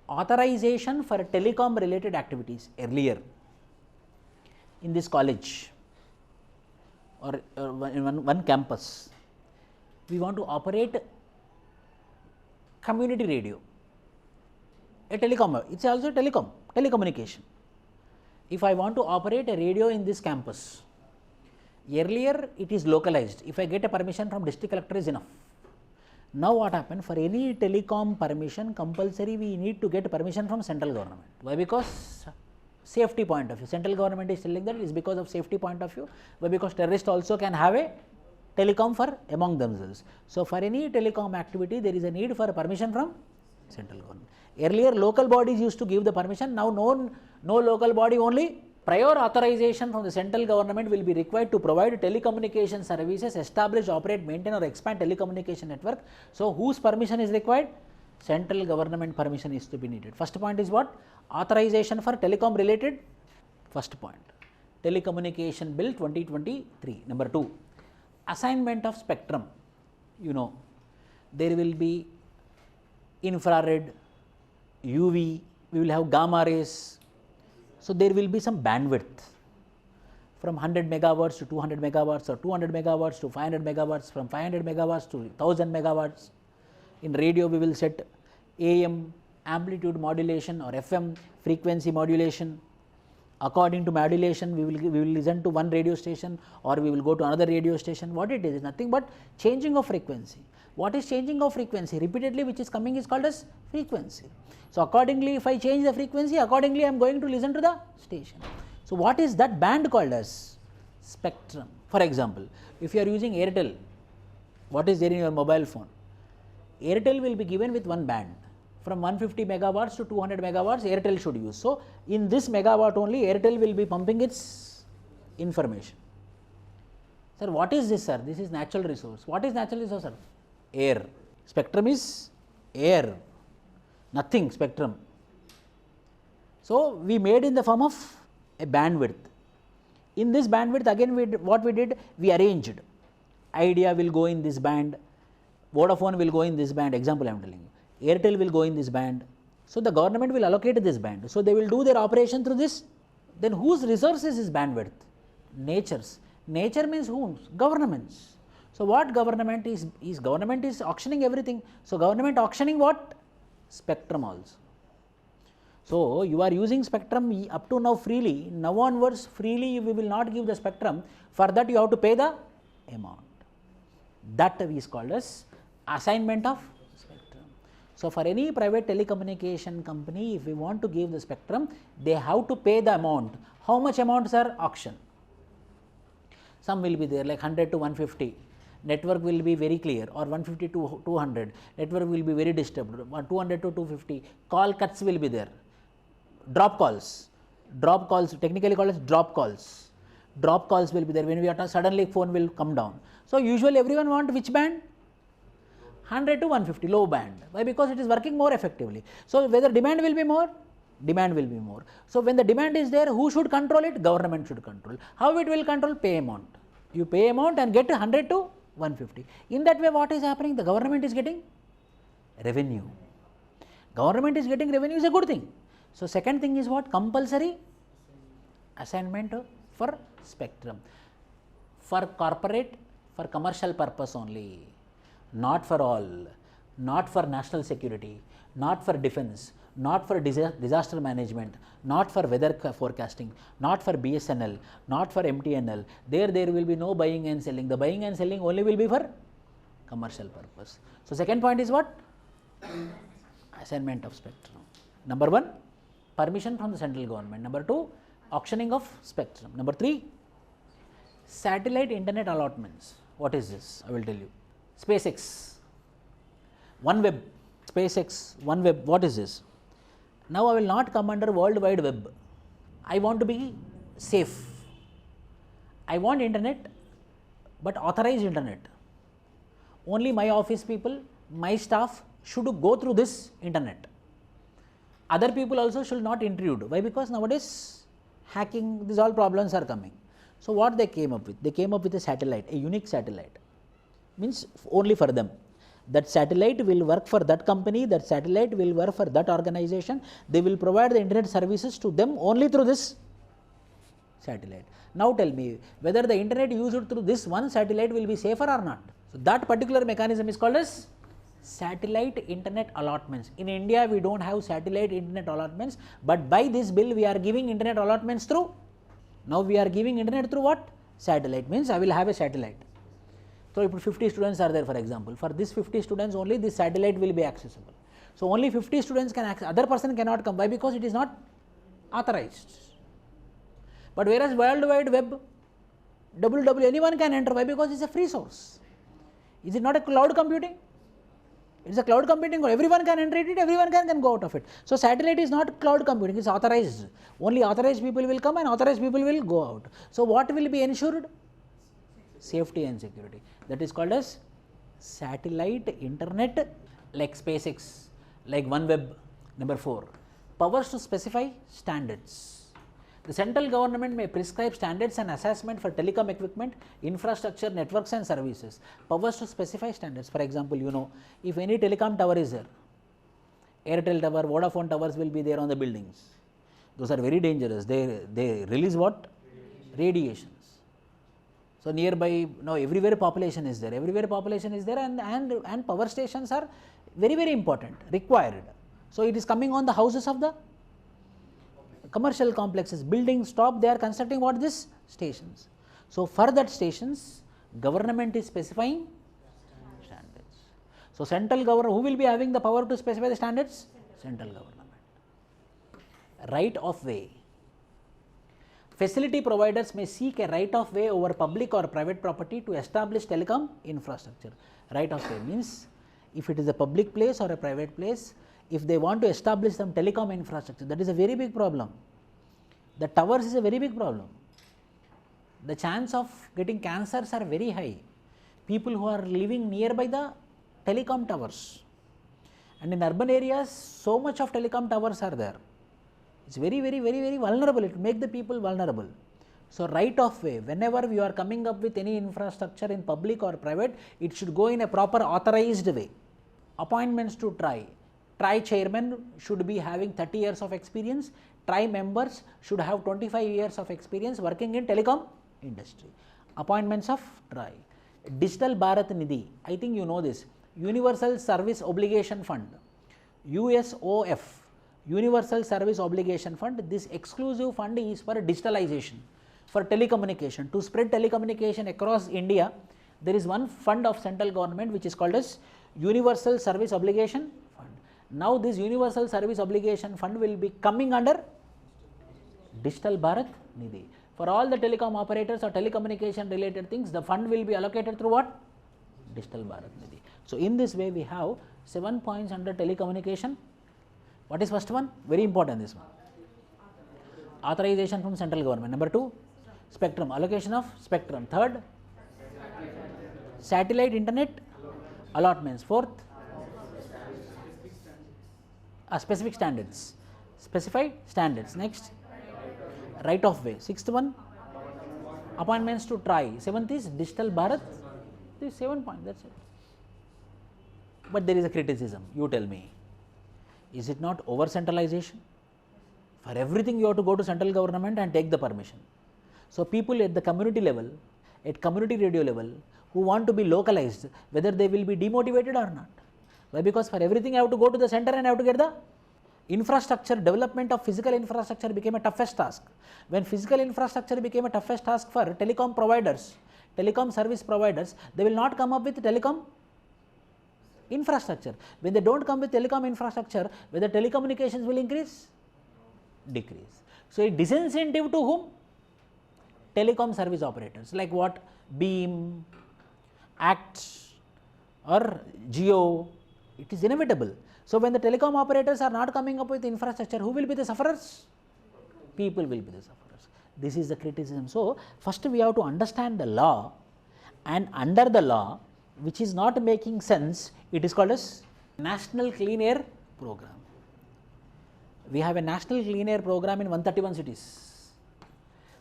authorization for telecom related activities. Earlier in this college or in one campus, we want to operate community radio, a telecom, it's also telecommunication. If I want to operate a radio in this campus, earlier it is localized. If I get a permission from district collector is enough. Now what happened, for any telecom permission, compulsory we need to get permission from central government. Why? Because safety point of view. Central government is telling that it is because of safety point of view. Why? Because terrorists also can have a telecom for among themselves. So for any telecom activity, there is a need for permission from central government. Earlier local bodies used to give the permission. Now no local body, only prior authorization from the central government will be required to provide telecommunication services, establish, operate, maintain or expand telecommunication network. So whose permission is required? Central government permission is to be needed. First point is what? Authorization for telecom related. First point, Telecommunication Bill 2023. Number 2, assignment of spectrum. You know, there will be infrared, UV, we will have gamma rays. So there will be some bandwidth from 100 megawatts to 200 megawatts, or 200 megawatts to 500 megawatts, from 500 megawatts to 1000 megawatts. In radio we will set AM amplitude modulation or FM frequency modulation. According to modulation we will listen to one radio station, or we will go to another radio station. What it is nothing but changing of frequency. What is changing of frequency? Repeatedly which is coming is called as frequency. So accordingly, if I change the frequency, accordingly I am going to listen to the station. So what is that band called as? Spectrum. For example, if you are using Airtel, what is there in your mobile phone? Airtel will be given with one band. From 150 megawatts to 200 megawatts, Airtel should use. So in this megawatt only, Airtel will be pumping its information. Sir, what is this, sir? This is natural resource. What is natural resource, sir? Air. Spectrum is air, nothing spectrum. So we made in the form of a bandwidth. In this bandwidth again what we did, we arranged. Idea will go in this band, Vodafone will go in this band, example I am telling you. Airtel will go in this band. So the government will allocate this band. So they will do their operation through this. Then whose resources is bandwidth? Nature's. Nature means whom? Governments. So what government is government is auctioning everything. So government auctioning what? Spectrum also. So you are using spectrum up to now freely. Now onwards freely we will not give the spectrum. For that you have to pay the amount. That is called as assignment of spectrum. So for any private telecommunication company, if we want to give the spectrum, they have to pay the amount. How much amount, sir? Auction. Some will be there like 100 to 150. Network will be very clear, or 150 to 200. Network will be very disturbed. 200 to 250. Call cuts will be there. Drop calls. Drop calls, technically called as drop calls. Drop calls will be there. When we are suddenly phone will come down. So usually everyone want which band? 100 to 150, low band. Why? Because it is working more effectively. So whether demand will be more? Demand will be more. So when the demand is there, who should control it? Government should control. How it will control? Pay amount. You pay amount and get 100 to 150. In that way what is happening? The government is getting revenue. Government is getting revenue is a good thing. So second thing is what? Compulsory assignment for spectrum. For corporate, for commercial purpose only. Not for all, not for national security, not for defense, not for disaster management, not for weather forecasting, not for BSNL, not for MTNL. There will be no buying and selling. The buying and selling only will be for commercial purpose. So second point is what? Assignment of spectrum. Number 1, permission from the central government. Number 2, auctioning of spectrum. Number 3, satellite internet allotments. What is this? I will tell you. SpaceX, OneWeb, SpaceX, OneWeb, what is this? Now I will not come under World Wide Web. I want to be safe. I want internet, but authorized internet. Only my office people, my staff should go through this internet. Other people also should not intrude. Why? Because nowadays hacking, these all problems are coming. So what they came up with? They came up with a satellite, a unique satellite. Means only for them. That satellite will work for that company, that satellite will work for that organization. They will provide the internet services to them only through this satellite. Now tell me whether the internet used through this one satellite will be safer or not. So that particular mechanism is called as satellite internet allotments. In India we don't have satellite internet allotments, but by this bill we are giving internet allotments through. Now we are giving internet through what? Satellite. Means I will have a satellite. So if 50 students are there, for example, for this 50 students only this satellite will be accessible. So only 50 students can access, other person cannot come. Why? Because it is not authorized. But whereas World Wide Web, www, anyone can enter. Why? Because it is a free source. Is it not a cloud computing? It is a cloud computing. Everyone can enter it, everyone can go out of it. So satellite is not cloud computing, it is authorized. Only authorized people will come and authorized people will go out. So what will be ensured? Safety and security. That is called as satellite internet, like SpaceX, like OneWeb. Number 4, powers to specify standards. The central government may prescribe standards and assessment for telecom equipment, infrastructure, networks and services. Powers to specify standards. For example, you know, if any telecom tower is there, Airtel tower, Vodafone towers will be there on the buildings. Those are very dangerous. They release what? Radiations. So nearby, now everywhere population is there. Everywhere population is there, and power stations are very, very important, required. So it is coming on the houses of the commercial complexes, buildings, top, they are constructing what? This stations. So for that stations, government is specifying standards. So central government, who will be having the power to specify the standards? Central government. Right of way. Facility providers may seek a right of way over public or private property to establish telecom infrastructure. Right of way means if it is a public place or a private place, if they want to establish some telecom infrastructure, that is a very big problem. The towers is a very big problem. The chance of getting cancers are very high. People who are living nearby the telecom towers, and in urban areas, so much of telecom towers are there. It's very, very, very, very vulnerable. It will make the people vulnerable. So right of way, whenever you are coming up with any infrastructure in public or private, it should go in a proper authorized way. Appointments to TRAI. TRAI chairman should be having 30 years of experience. TRAI members should have 25 years of experience working in telecom industry. Appointments of TRAI. Digital Bharat Nidhi, I think you know this. Universal Service Obligation Fund, USOF, Universal Service Obligation Fund. This exclusive fund is for digitalization, for telecommunication. To spread telecommunication across India, there is one fund of central government which is called as Universal Service Obligation Fund. Now this Universal Service Obligation Fund will be coming under Digital Bharat Nidhi. For all the telecom operators or telecommunication related things, the fund will be allocated through what? Digital Bharat Nidhi. So in this way we have 7 points under telecommunication. What is first one? Very important, this one. Authorization from central government. Number 2, spectrum, allocation of spectrum. Third, satellite internet allotments. Fourth, specific standards. Specify standards. Next, right of way. Sixth one, appointments to TRAI. Seventh is Digital Bharat. These 7 points, that's it. But there is a criticism. You tell me, is it not over centralization? For everything you have to go to central government and take the permission. So people at the community level, at community radio level, who want to be localized, whether they will be demotivated or not. Why? Because for everything I have to go to the center and I have to get the infrastructure. Development of physical infrastructure became a toughest task. When physical infrastructure became a toughest task for telecom providers, telecom service providers, they will not come up with telecom infrastructure. When they don't come with telecom infrastructure, whether telecommunications will increase? Decrease. So a disincentive to whom? Telecom service operators, like what? Beam, Act or Geo, it is inevitable. So when the telecom operators are not coming up with infrastructure, who will be the sufferers? People will be the sufferers. This is the criticism. So first we have to understand the law, and under the law, which is not making sense, it is called as National Clean Air Program. We have a National Clean Air Program in 131 cities.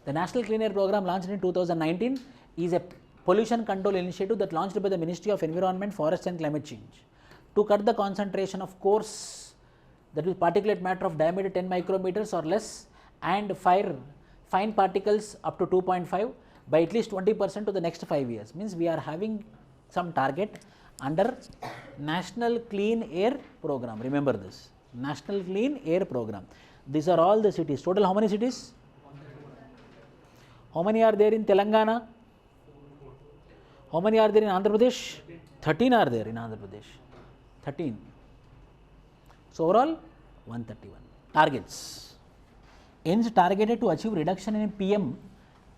The National Clean Air Program launched in 2019 is a pollution control initiative that launched by the Ministry of Environment, Forest and Climate Change to cut the concentration of coarse, that is particulate matter of diameter 10 micrometers or less, and fine particles up to 2.5 by at least 20% to the next 5 years. Means we are having some target under National Clean Air Program. Remember this, National Clean Air Program. These are all the cities. Total how many cities? How many are there in Telangana? How many are there in Andhra Pradesh? 13 are there in Andhra Pradesh. 13. So overall 131. Targets. Aims targeted to achieve reduction in PM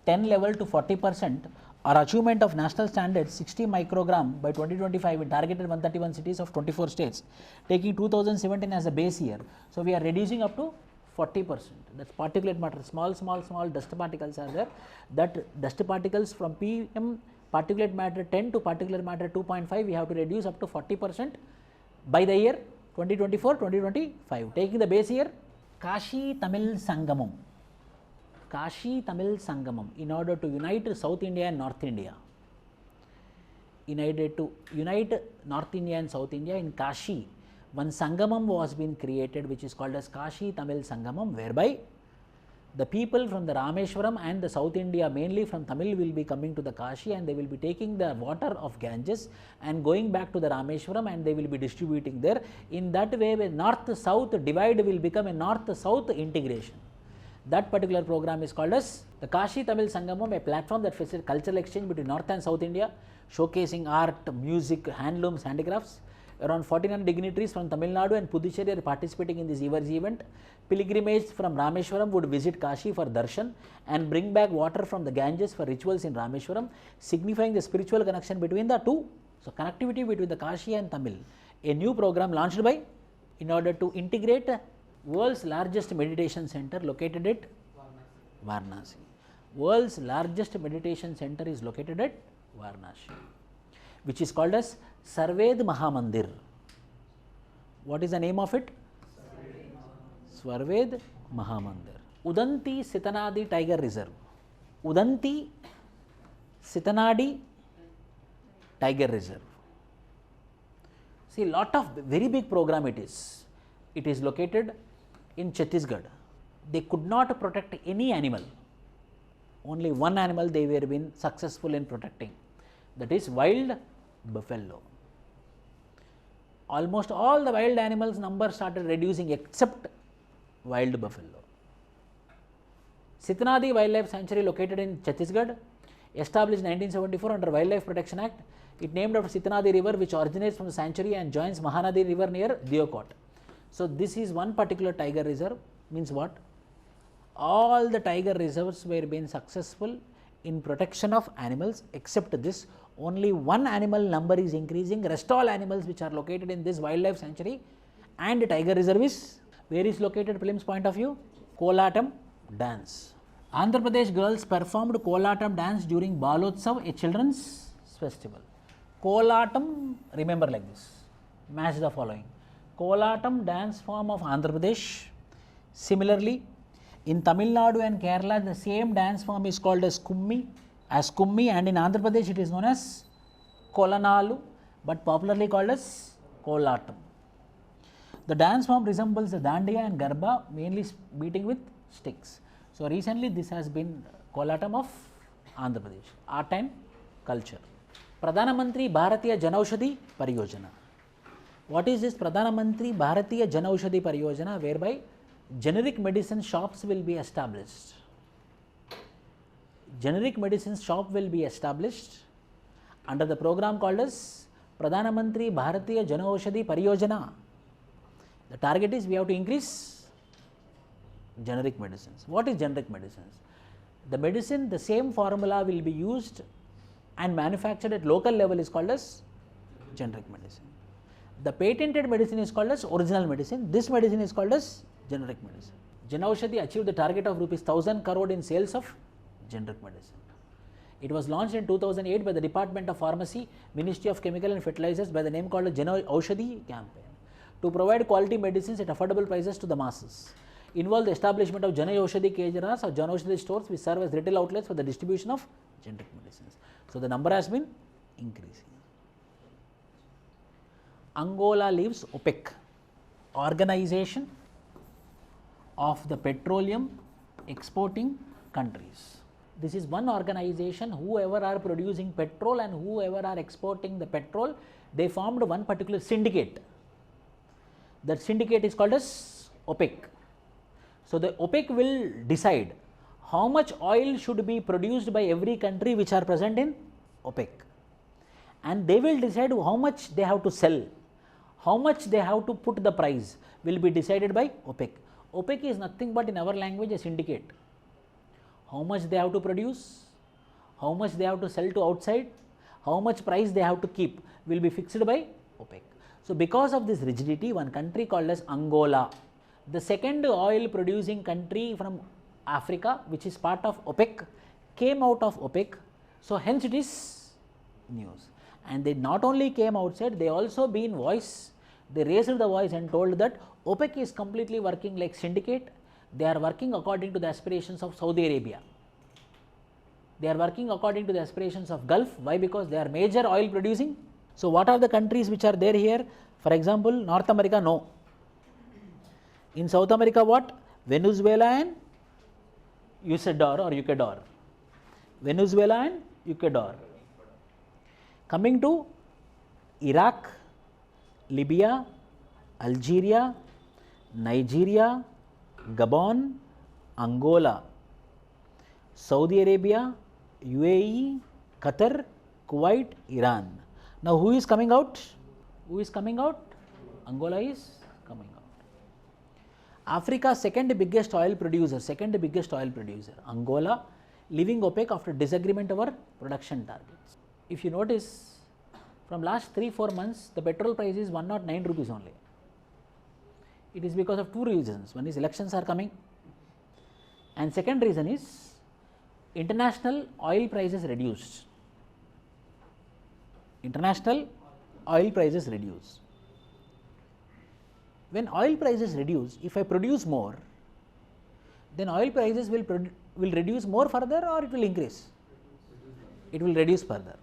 10 level to 40% or achievement of national standards 60 microgram by 2025 with targeted 131 cities of 24 states, taking 2017 as a base year. So we are reducing up to 40%. That's particulate matter. Small dust particles are there. That dust particles from PM particulate matter 10 to particulate matter 2.5 we have to reduce up to 40% by the year 2024, 2025. Taking the base year, Kashi Tamil Sangamam. Kashi Tamil Sangamam, in order to unite South India and North India. In order to unite North India and South India in Kashi, one Sangamam was being created, which is called as Kashi Tamil Sangamam, whereby the people from the Rameshwaram and the South India, mainly from Tamil, will be coming to the Kashi, and they will be taking the water of Ganges and going back to the Rameshwaram, and they will be distributing there. In that way, a north-south divide will become a north-south integration. That particular program is called as the Kashi Tamil Sangamam, a platform that facilitates cultural exchange between North and South India, showcasing art, music, handlooms, handicrafts. Around 49 dignitaries from Tamil Nadu and Puducherry are participating in this year's event. Pilgrimage from Rameshwaram would visit Kashi for darshan and bring back water from the Ganges for rituals in Rameshwaram, signifying the spiritual connection between the two. So, connectivity between the Kashi and Tamil. A new program launched by, in order to integrate world's largest meditation center located at Varanasi. World's largest meditation center is located at Varanasi, which is called as Sarved Mahamandir. What is the name of it? Sarved Mahamandir. Udanti Sitanadi Tiger Reserve. Udanti Sitanadi Tiger Reserve. See, lot of very big program it is. It is located in Chhattisgarh. They could not protect any animal. Only one animal they were been successful in protecting. That is wild buffalo. Almost all the wild animals number started reducing except wild buffalo. Sitanadi Wildlife Sanctuary located in Chhattisgarh, established in 1974 under Wildlife Protection Act. It named after Sitanadi river, which originates from the sanctuary and joins Mahanadi river near Diokot. So, this is one particular tiger reserve. Means what? All the tiger reserves were being successful in protection of animals except this. Only one animal number is increasing. Rest all animals which are located in this wildlife sanctuary and tiger reserve is, where is located prelims point of view? Kolattam Dance. Andhra Pradesh girls performed Kolattam Dance during Balotsav, a children's festival. Kolattam, remember like this, match the following. Kolattam dance form of Andhra Pradesh. Similarly, in Tamil Nadu and Kerala, the same dance form is called as Kummi, and in Andhra Pradesh it is known as Kolanalu, but popularly called as Kolattam. The dance form resembles the Dandiya and Garba, mainly beating with sticks. So, recently this has been Kolattam of Andhra Pradesh, art and culture. Pradhana Mantri Bharatiya JANAUSHADHI PARIYOJANA. What is this Pradhana Mantri Bharatiya JANAUSHADHI PARIYOJANA? Whereby generic medicine shops will be established. Generic medicine shop will be established under the program called as Pradhana Mantri Bharatiya JANAUSHADHI PARIYOJANA. The target is we have to increase generic medicines. What is generic medicines? The medicine, the same formula will be used and manufactured at local level is called as generic medicine. The patented medicine is called as original medicine. This medicine is called as generic medicine. JANAUSHADHI achieved the target of rupees 1000 crore in sales of generic medicine. It was launched in 2008 by the Department of Pharmacy, Ministry of Chemical and Fertilizers by the name called JANAUSHADHI campaign to provide quality medicines at affordable prices to the masses. Involve the establishment of JANAUSHADHI Kejras or JANAUSHADHI stores which serve as retail outlets for the distribution of generic medicines. So, the number has been increasing. Angola leaves OPEC, Organization of the Petroleum Exporting Countries. This is one organization, whoever are producing petrol and whoever are exporting the petrol, they formed one particular syndicate. That syndicate is called as OPEC. So, the OPEC will decide how much oil should be produced by every country which are present in OPEC, and they will decide how much they have to sell, how much they have to put the price will be decided by OPEC. OPEC is nothing but in our language a syndicate. How much they have to produce, how much they have to sell to outside, how much price they have to keep will be fixed by OPEC. So, because of this rigidity, one country called as Angola, the second oil producing country from Africa, which is part of OPEC, came out of OPEC. So, hence it is news, and they not only came outside, they also been voice they raised the voice and told that OPEC is completely working like syndicate. They are working according to the aspirations of Saudi Arabia. They are working according to the aspirations of Gulf. Why? Because they are major oil producing. So what are the countries which are there here? For example, North America, no. In South America, what? Venezuela and Ecuador. Venezuela and Ecuador. Coming to Iraq, Libya, Algeria, Nigeria, Gabon, Angola, Saudi Arabia, UAE, Qatar, Kuwait, Iran. Now who is coming out? Who is coming out? Angola is coming out. Africa's second biggest oil producer, Angola, leaving OPEC after disagreement over production targets. If you notice, from last 3-4 months, the petrol price is 109 rupees only. It is because of two reasons. One is elections are coming, and second reason is international oil prices reduced. International oil prices reduce. When oil prices reduce, if I produce more, then oil prices will reduce more further, or it will increase? It will reduce further.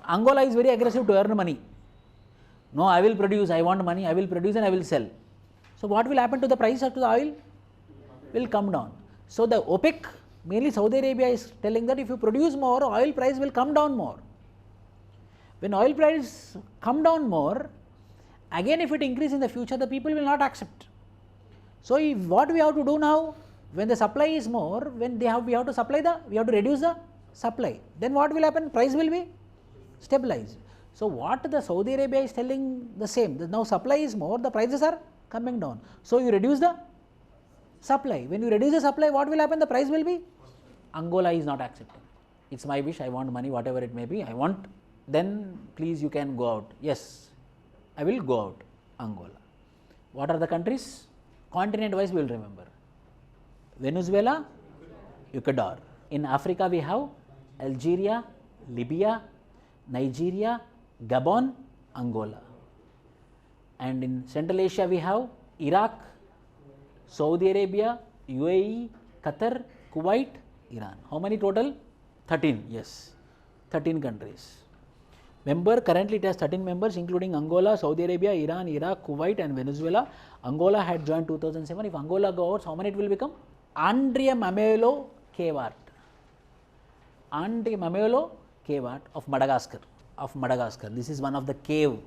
Angola is very aggressive to earn money. No, I will produce, I want money, I will produce and I will sell. So what will happen to the price of the oil? Will come down. So the OPEC, mainly Saudi Arabia, is telling that if you produce more, oil price will come down more. When oil price come down more, again if it increase in the future, the people will not accept. So what we have to do now, when the supply is more, when we have to reduce the supply. Then what will happen? Price will be stabilized. So what the Saudi Arabia is telling the same. Now supply is more, the prices are coming down. So you reduce the supply. When you reduce the supply, what will happen? The price will be. Angola is not accepting. It's my wish, I want money, whatever it may be, I want. Then please you can go out. Yes, I will go out. Angola. What are the countries? Continent wise we will remember. Venezuela, Ecuador. In Africa we have Algeria, Libya, Nigeria, Gabon, Angola. And in Central Asia we have Iraq, Saudi Arabia, UAE, Qatar, Kuwait, Iran. How many total? 13. Yes, 13 countries. Member, currently it has 13 members including Angola, Saudi Arabia, Iran, Iraq, Kuwait and Venezuela. Angola had joined 2007. If Angola goes, how many it will become? ANDRIAMAMELO cave-art. ANDRIAMAMELO cave-art of Madagascar. This is one of the cave.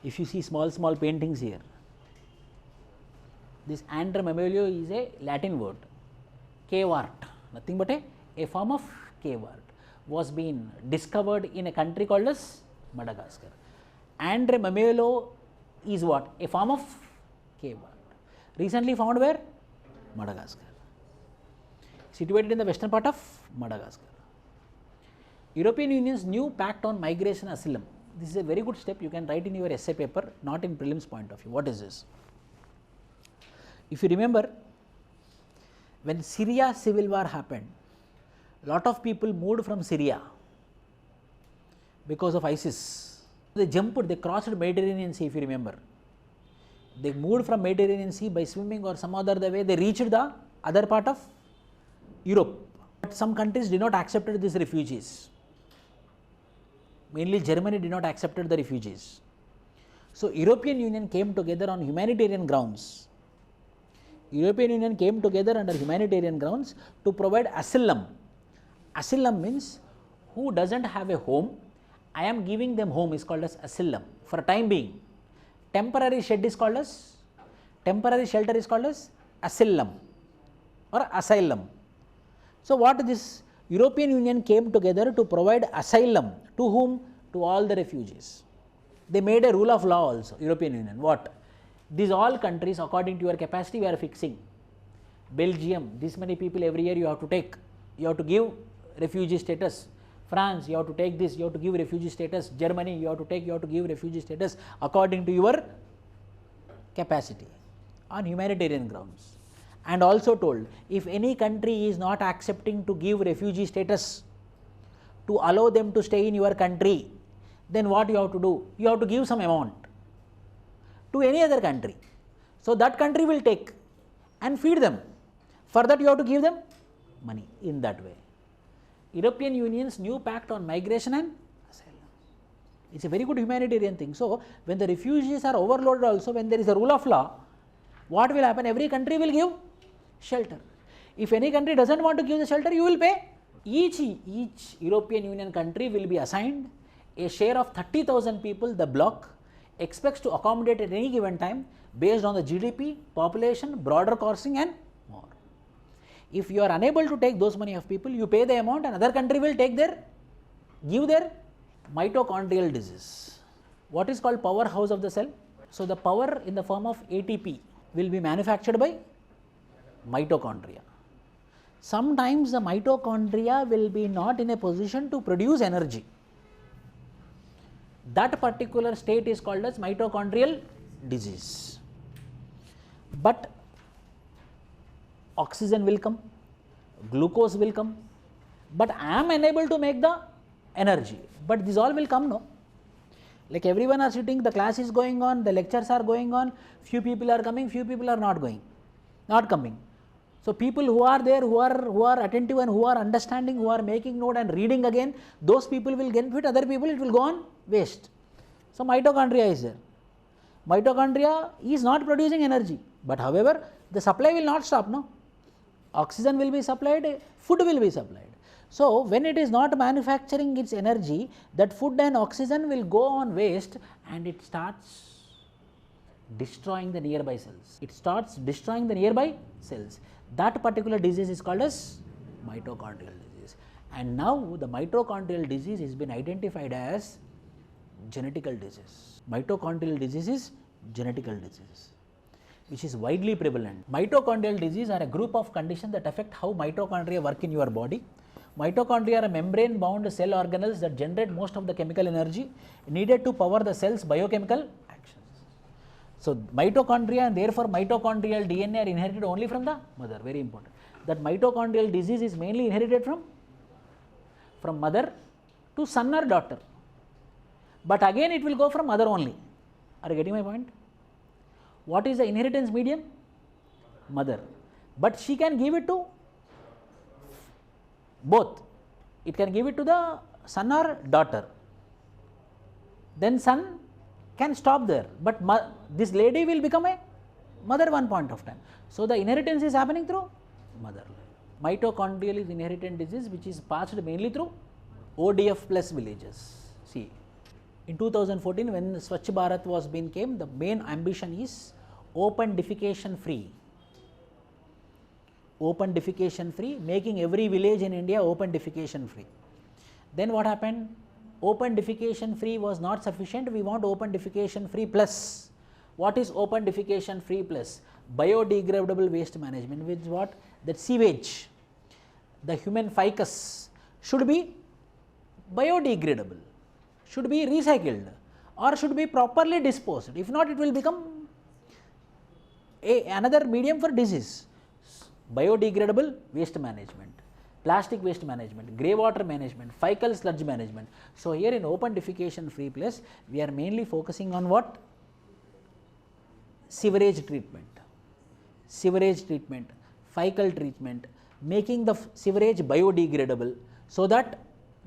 If you see small paintings here. This ANDRIAMAMELO is a Latin word. Cave art, nothing but a form of cave art, was being discovered in a country called as Madagascar. ANDRIAMAMELO is what? A form of cave art. Recently found where? Madagascar. Situated in the western part of Madagascar. European Union's new pact on migration and asylum. This is a very good step. You can write in your essay paper, not in prelims point of view. What is this? If you remember, when Syria civil war happened, lot of people moved from Syria because of ISIS. They crossed Mediterranean Sea, if you remember. They moved from Mediterranean Sea by swimming or some other way. They reached the other part of Europe. But some countries did not accept these refugees. Mainly Germany did not accept the refugees. So European Union came together on humanitarian grounds. European Union came together under humanitarian grounds to provide asylum. Asylum means who doesn't have a home, I am giving them home is called as asylum for time being. Temporary shelter is called as asylum or asylum. So what this European Union came together to provide asylum to whom? To all the refugees. They made a rule of law also, European Union. What? These all countries according to your capacity we are fixing. Belgium, this many people every year you have to take. You have to give refugee status. France, you have to take this, you have to give refugee status. Germany, you have to take, you have to give refugee status according to your capacity on humanitarian grounds. And also told, if any country is not accepting to give refugee status, to allow them to stay in your country, then what you have to do? You have to give some amount. to any other country. So that country will take and feed them. For that you have to give them money in that way. European Union's new pact on migration and asylum. It's a very good humanitarian thing. So when the refugees are overloaded also, when there is a rule of law, what will happen? Every country will give shelter. If any country doesn't want to give the shelter, you will pay. Each European Union country will be assigned a share of 30,000 people. The bloc expects to accommodate at any given time based on the GDP, population, border crossing and more. If you are unable to take those many of people, you pay the amount, and other country will take give their mitochondrial disease. What is called powerhouse of the cell? So the power in the form of ATP will be manufactured by mitochondria. Sometimes the mitochondria will be not in a position to produce energy. That particular state is called as mitochondrial disease. But oxygen will come, glucose will come, but I am unable to make the energy. But this all will come, no? Like everyone are sitting, the class is going on, the lectures are going on, few people are coming, few people are not coming. So people who are there, who are attentive and who are understanding, who are making note and reading again, those people will get fit, other people it will go on waste. So mitochondria is there. Mitochondria is not producing energy, but however the supply will not stop, no? Oxygen will be supplied, food will be supplied. So when it is not manufacturing its energy, that food and oxygen will go on waste and it starts destroying the nearby cells. That particular disease is called as mitochondrial disease. And now the mitochondrial disease has been identified as genetical disease. Mitochondrial disease is genetical disease, which is widely prevalent. Mitochondrial disease are a group of conditions that affect how mitochondria work in your body. Mitochondria are membrane bound cell organelles that generate most of the chemical energy needed to power the cell's biochemical actions. So mitochondria and therefore mitochondrial DNA are inherited only from the mother. Very important. That mitochondrial disease is mainly inherited from mother to son or daughter. But again it will go from mother only. Are you getting my point? What is the inheritance medium? Mother. But she can give it to both. It can give it to the son or daughter. Then son can stop there, but this lady will become a mother one point of time. So the inheritance is happening through mother. Mitochondrial is inherited disease which is passed mainly through ODF plus villages. See, in 2014 when Swachh Bharat was being came, the main ambition is open defecation free. Open defecation free, making every village in India open defecation free. Then what happened? Open defecation free was not sufficient, we want open defecation free plus. What is open defecation free plus? Biodegradable waste management, which is what? That sewage, the human ficus should be biodegradable, should be recycled or should be properly disposed. If not, it will become another medium for disease. Biodegradable waste management, plastic waste management, grey water management, fecal sludge management. So here in open defecation free place, we are mainly focusing on what? Sewerage treatment, fecal treatment, making the sewerage biodegradable so that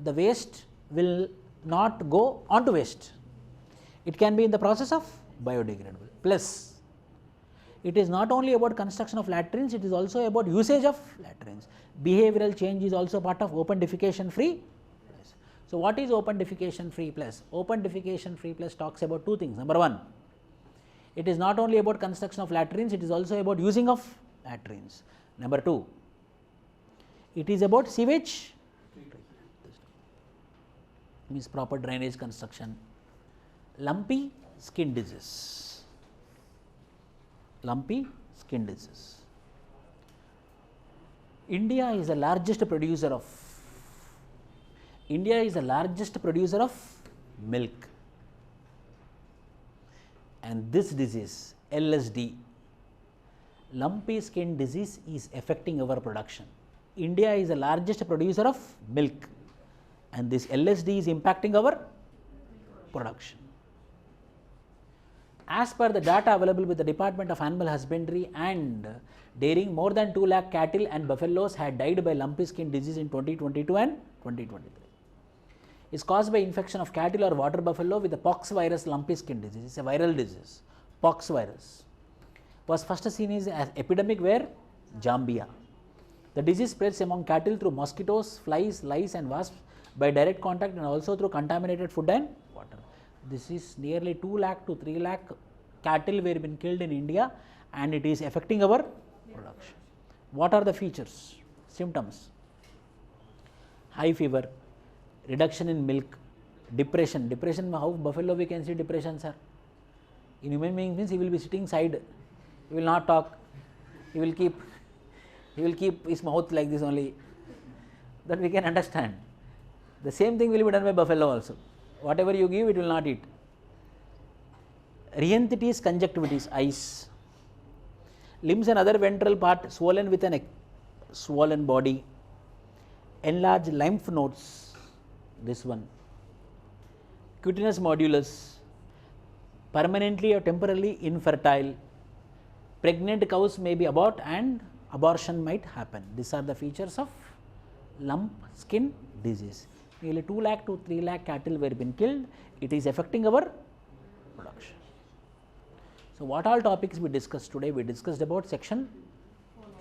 the waste will not go onto waste. It can be in the process of biodegradable. Plus, it is not only about construction of latrines, it is also about usage of latrines. Behavioral change is also part of open defecation free plus. So what is open defecation free plus? Open defecation free plus talks about two things. Number one, it is not only about construction of latrines, it is also about using of latrines. Number two, it is about sewage, means proper drainage construction. Lumpy skin disease. Lumpy skin disease. India is the largest producer of milk, and this disease, LSD, lumpy skin disease, is affecting our production. India is the largest producer of milk and this LSD is impacting our production. As per the data available with the Department of Animal Husbandry and Dairying, more than 2 lakh cattle and buffaloes had died by lumpy skin disease in 2022 and 2023. It's caused by infection of cattle or water buffalo with the pox virus lumpy skin disease. It's a viral disease. Pox virus was first seen as epidemic where? Zambia. The disease spreads among cattle through mosquitoes, flies, lice and wasps by direct contact and also through contaminated food and water. This is nearly 2 lakh to 3 lakh cattle were been killed in India, and it is affecting our production. What are the features? Symptoms: high fever, reduction in milk, depression. Depression, how buffalo we can see depression, sir? In human being means he will be sitting side, he will not talk, he will keep his mouth like this only. That we can understand. The same thing will be done by buffalo also. Whatever you give, it will not eat. Rhinitis, conjunctivitis, eyes. Limbs and other ventral part swollen with an swollen body. Enlarged lymph nodes, this one. Cutaneous modulus. Permanently or temporarily infertile. Pregnant cows may be abort and abortion might happen. These are the features of lump skin disease. Nearly 2 lakh to 3 lakh cattle were been killed. It is affecting our production. So, what all topics we discussed today? We discussed about section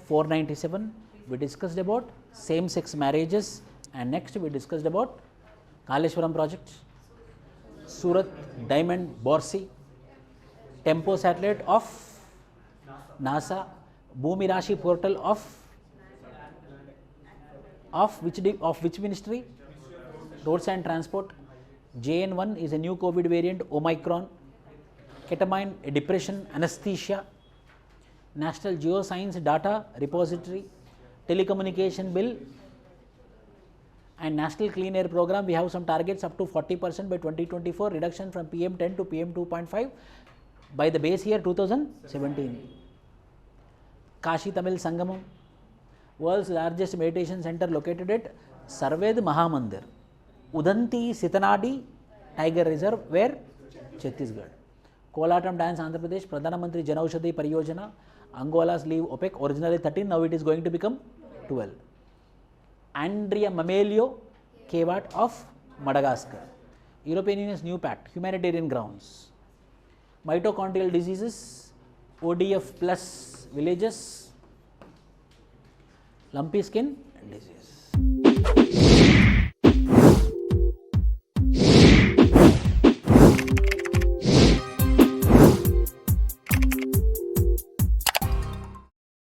497. We discussed about same-sex marriages, and next we discussed about Kaleshwaram project, Surat diamond Bourse, Tempo satellite of NASA, Bhoomi Rashi portal of which ministry? Roads and Transport. JN1 is a new COVID variant, Omicron. Ketamine, depression, anesthesia. National Geoscience Data Repository. Telecommunication Bill and National Clean Air Program. We have some targets up to 40% by 2024, reduction from PM10 to PM2.5 by the base year 2017. Kashi Tamil Sangamam, world's largest meditation center located at Sarved Mahamandir. Udanti Sitanadi Tiger Reserve, where? Chhattisgarh. Kolattam Dance, Andhra Pradesh, Pradhan Mantri JANAUSHADHI PARIYOJANA. Angola's leave OPEC, originally 13, now it is going to become 12. ANDRIAMAMELO Kevat of Madagascar. European Union's new pact, humanitarian grounds. Mitochondrial diseases, ODF plus villages, lumpy skin disease.